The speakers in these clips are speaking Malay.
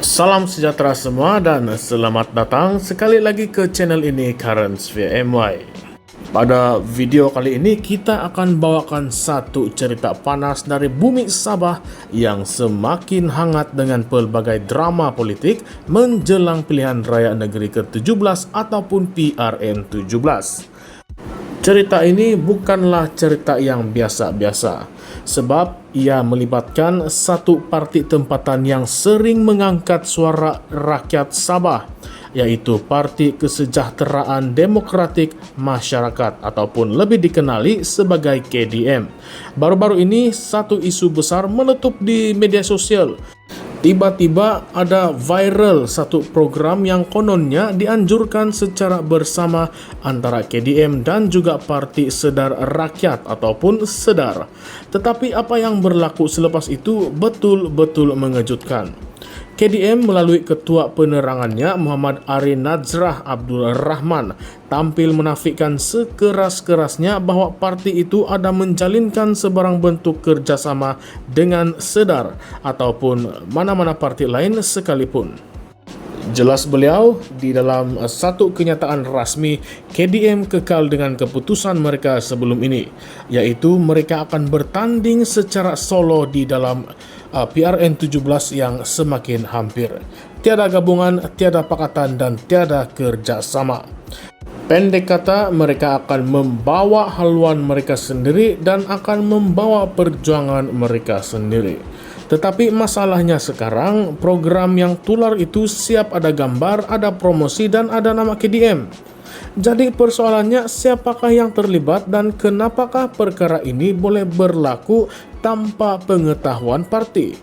Salam sejahtera semua dan selamat datang sekali lagi ke channel ini Currentsphere MY. Pada video kali ini kita akan bawakan satu cerita panas dari bumi Sabah yang semakin hangat dengan pelbagai drama politik menjelang pilihan raya negeri ke-17 ataupun PRN17. Cerita ini bukanlah cerita yang biasa-biasa, sebab ia melibatkan satu parti tempatan yang sering mengangkat suara rakyat Sabah, yaitu Parti Kesejahteraan Demokratik Masyarakat ataupun lebih dikenali sebagai KDM. Baru-baru ini satu isu besar meletup di media sosial. Tiba-tiba ada viral satu program yang kononnya dianjurkan secara bersama antara KDM dan juga Parti Sedar Rakyat ataupun Sedar. Tetapi apa yang berlaku selepas itu betul-betul mengejutkan. KDM melalui ketua penerangannya Muhammad Ari Nazrah Abdul Rahman tampil menafikan sekeras-kerasnya bahwa parti itu ada menjalinkan sebarang bentuk kerjasama dengan Sedar ataupun mana-mana parti lain sekalipun. Jelas beliau, di dalam satu kenyataan rasmi, KDM kekal dengan keputusan mereka sebelum ini, yaitu mereka akan bertanding secara solo di dalam PRN17 yang semakin hampir. Tiada gabungan, tiada pakatan, dan tiada kerjasama. Pendek kata, mereka akan membawa haluan mereka sendiri dan akan membawa perjuangan mereka sendiri. Tetapi masalahnya sekarang, program yang tular itu siap ada gambar, ada promosi, dan ada nama KDM. Jadi persoalannya siapakah yang terlibat dan kenapakah perkara ini boleh berlaku tanpa pengetahuan parti?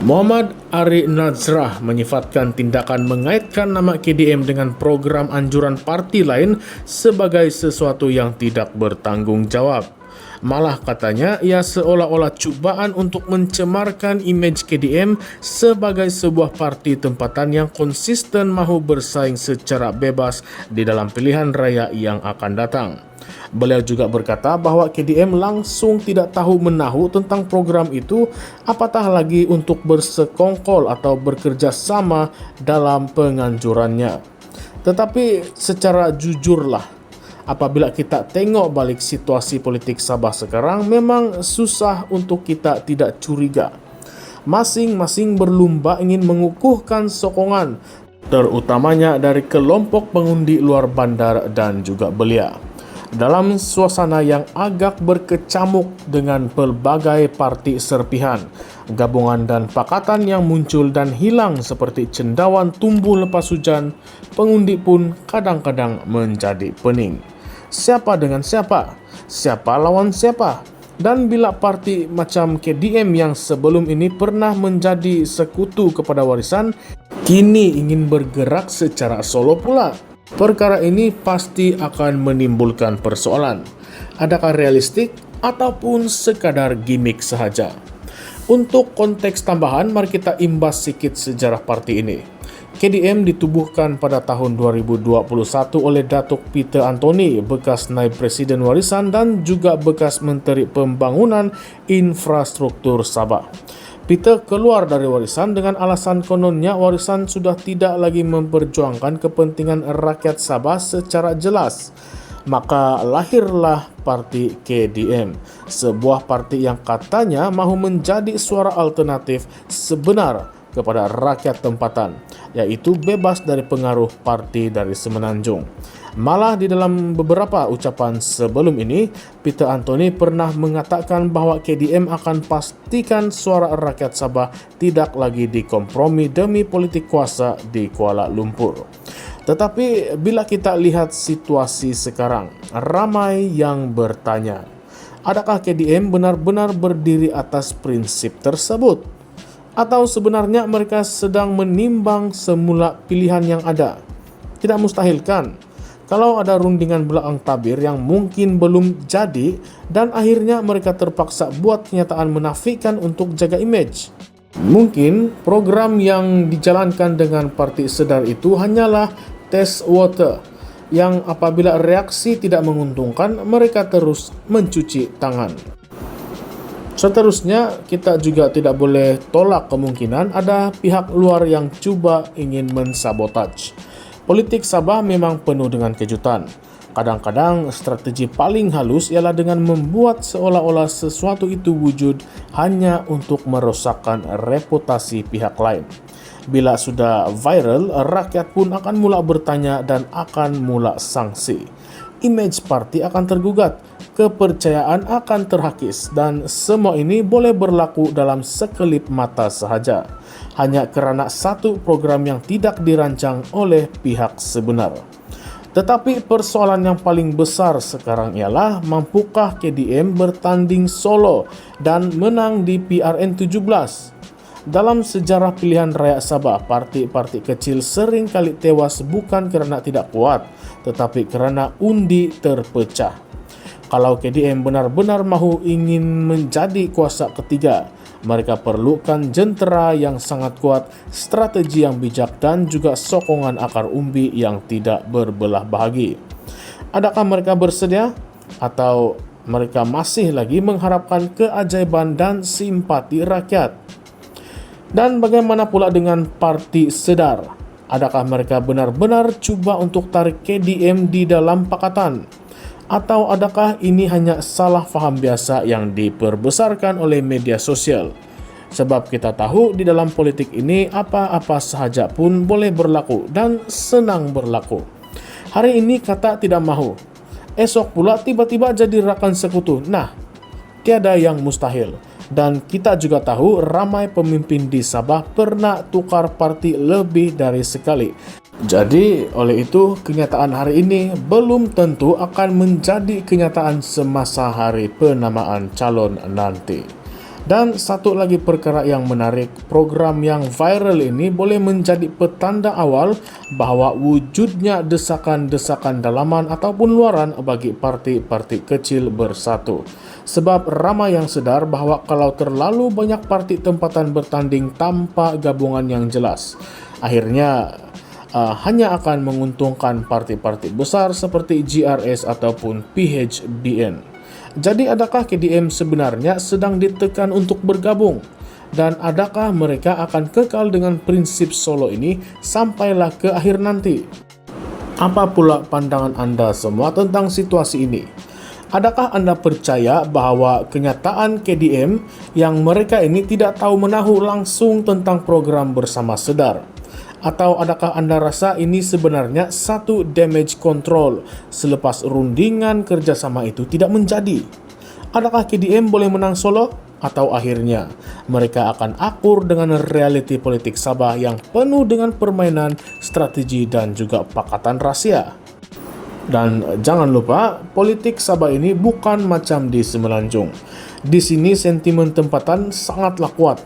Muhammad Ari Nazrah menyifatkan tindakan mengaitkan nama KDM dengan program anjuran parti lain sebagai sesuatu yang tidak bertanggung jawab. Malah katanya ia seolah-olah cubaan untuk mencemarkan imej KDM sebagai sebuah parti tempatan yang konsisten mahu bersaing secara bebas di dalam pilihan raya yang akan datang. Beliau juga berkata bahwa KDM langsung tidak tahu menahu tentang program itu, apatah lagi untuk bersekongkol atau bekerja sama dalam penganjurannya. Tetapi secara jujurlah, apabila kita tengok balik situasi politik Sabah sekarang, memang susah untuk kita tidak curiga. Masing-masing berlumba ingin mengukuhkan sokongan, terutamanya dari kelompok pengundi luar bandar dan juga belia. Dalam suasana yang agak berkecamuk dengan pelbagai parti serpihan, gabungan dan pakatan yang muncul dan hilang seperti cendawan tumbuh lepas hujan, pengundi pun kadang-kadang menjadi pening. Siapa dengan siapa? Siapa lawan siapa? Dan bila parti macam KDM yang sebelum ini pernah menjadi sekutu kepada warisan, kini ingin bergerak secara solo pula. Perkara ini pasti akan menimbulkan persoalan. Adakah realistik ataupun sekadar gimmick sahaja? Untuk konteks tambahan, mari kita imbas sedikit sejarah parti ini. KDM ditubuhkan pada tahun 2021 oleh Datuk Peter Anthony, bekas Naib Presiden Warisan dan juga bekas Menteri Pembangunan Infrastruktur Sabah. Peter keluar dari warisan dengan alasan kononnya warisan sudah tidak lagi memperjuangkan kepentingan rakyat Sabah secara jelas. Maka lahirlah parti KDM, sebuah parti yang katanya mahu menjadi suara alternatif sebenar kepada rakyat tempatan, yaitu bebas dari pengaruh parti dari Semenanjung. Malah di dalam beberapa ucapan sebelum ini, Peter Anthony pernah mengatakan bahwa KDM akan pastikan suara rakyat Sabah tidak lagi dikompromi demi politik kuasa di Kuala Lumpur. Tetapi bila kita lihat situasi sekarang, ramai yang bertanya, adakah KDM benar-benar berdiri atas prinsip tersebut? Atau sebenarnya mereka sedang menimbang semula pilihan yang ada? Tidak mustahil kan? Kalau ada rundingan belakang tabir yang mungkin belum jadi dan akhirnya mereka terpaksa buat kenyataan menafikan untuk jaga imej. Mungkin program yang dijalankan dengan Parti Sedar itu hanyalah test water yang apabila reaksi tidak menguntungkan mereka terus mencuci tangan. Seterusnya, kita juga tidak boleh tolak kemungkinan ada pihak luar yang coba ingin mensabotaj. Politik Sabah memang penuh dengan kejutan. Kadang-kadang strategi paling halus ialah dengan membuat seolah-olah sesuatu itu wujud hanya untuk merosakkan reputasi pihak lain. Bila sudah viral, rakyat pun akan mula bertanya dan akan mula sanksi. Image parti akan tergugat, kepercayaan akan terhakis, dan semua ini boleh berlaku dalam sekelip mata sahaja, hanya kerana satu program yang tidak dirancang oleh pihak sebenar. Tetapi persoalan yang paling besar sekarang ialah mampukah KDM bertanding solo dan menang di PRN 17? Dalam sejarah pilihan raya Sabah, parti-parti kecil sering kali tewas bukan kerana tidak kuat, tetapi kerana undi terpecah. Kalau KDM benar-benar mahu ingin menjadi kuasa ketiga, mereka perlukan jentera yang sangat kuat, strategi yang bijak dan juga sokongan akar umbi yang tidak berbelah bahagi. Adakah mereka bersedia? Atau mereka masih lagi mengharapkan keajaiban dan simpati rakyat? Dan bagaimana pula dengan Parti Sedar? Adakah mereka benar-benar cuba untuk tarik KDM di dalam pakatan? Atau adakah ini hanya salah faham biasa yang diperbesarkan oleh media sosial? Sebab kita tahu di dalam politik ini apa-apa sahaja pun boleh berlaku dan senang berlaku. Hari ini kata tidak mahu, esok pula tiba-tiba jadi rakan sekutu. Nah, tiada yang mustahil. Dan kita juga tahu ramai pemimpin di Sabah pernah tukar parti lebih dari sekali. Jadi, oleh itu, kenyataan hari ini belum tentu akan menjadi kenyataan semasa hari penamaan calon nanti. Dan satu lagi perkara yang menarik, program yang viral ini boleh menjadi petanda awal bahawa wujudnya desakan-desakan dalaman ataupun luaran bagi parti-parti kecil bersatu. Sebab ramai yang sedar bahawa kalau terlalu banyak parti tempatan bertanding tanpa gabungan yang jelas, akhirnya hanya akan menguntungkan parti-parti besar seperti GRS ataupun PHBN. Jadi adakah KDM sebenarnya sedang ditekan untuk bergabung? Dan adakah mereka akan kekal dengan prinsip solo ini sampailah ke akhir nanti? Apa pula pandangan anda semua tentang situasi ini? Adakah anda percaya bahawa kenyataan KDM yang mereka ini tidak tahu menahu langsung tentang program bersama Sedar? Atau adakah anda rasa ini sebenarnya satu damage control selepas rundingan kerjasama itu tidak menjadi? Adakah KDM boleh menang solo? Atau akhirnya mereka akan akur dengan realiti politik Sabah yang penuh dengan permainan, strategi dan juga pakatan rahsia? Dan jangan lupa, politik Sabah ini bukan macam di Semenanjung. Di sini sentimen tempatan sangatlah kuat.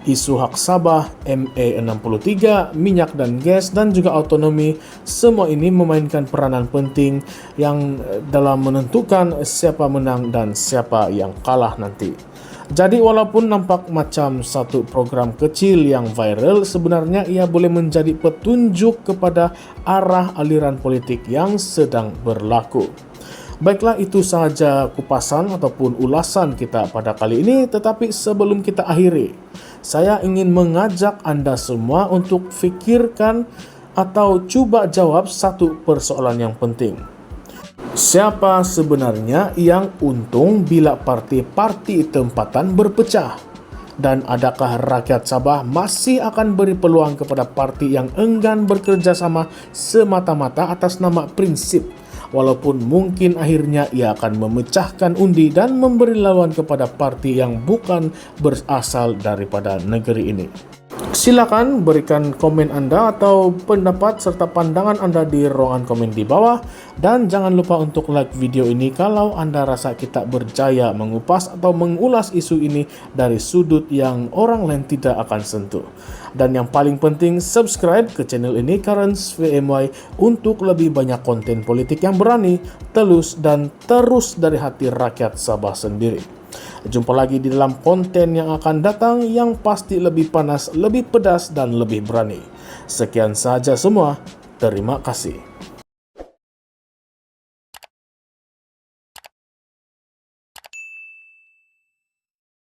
Isu hak Sabah, MA63, minyak dan gas dan juga autonomi, semua ini memainkan peranan penting yang dalam menentukan siapa menang dan siapa yang kalah nanti. Jadi walaupun nampak macam satu program kecil yang viral, sebenarnya ia boleh menjadi petunjuk kepada arah aliran politik yang sedang berlaku. Baiklah, itu sahaja kupasan ataupun ulasan kita pada kali ini, tetapi sebelum kita akhiri, saya ingin mengajak anda semua untuk fikirkan atau cuba jawab satu persoalan yang penting. Siapa sebenarnya yang untung bila parti-parti tempatan berpecah? Dan adakah rakyat Sabah masih akan beri peluang kepada parti yang enggan bekerjasama semata-mata atas nama prinsip, walaupun mungkin akhirnya ia akan memecahkan undi dan memberi lawan kepada parti yang bukan berasal daripada negeri ini? Silakan berikan komen anda atau pendapat serta pandangan anda di ruangan komen di bawah, dan jangan lupa untuk like video ini kalau anda rasa kita berjaya mengupas atau mengulas isu ini dari sudut yang orang lain tidak akan sentuh. Dan yang paling penting, subscribe ke channel ini Currents VMY untuk lebih banyak konten politik yang berani, telus dan terus dari hati rakyat Sabah sendiri. Jumpa lagi di dalam konten yang akan datang yang pasti lebih panas, lebih pedas dan lebih berani. Sekian sahaja semua. Terima kasih.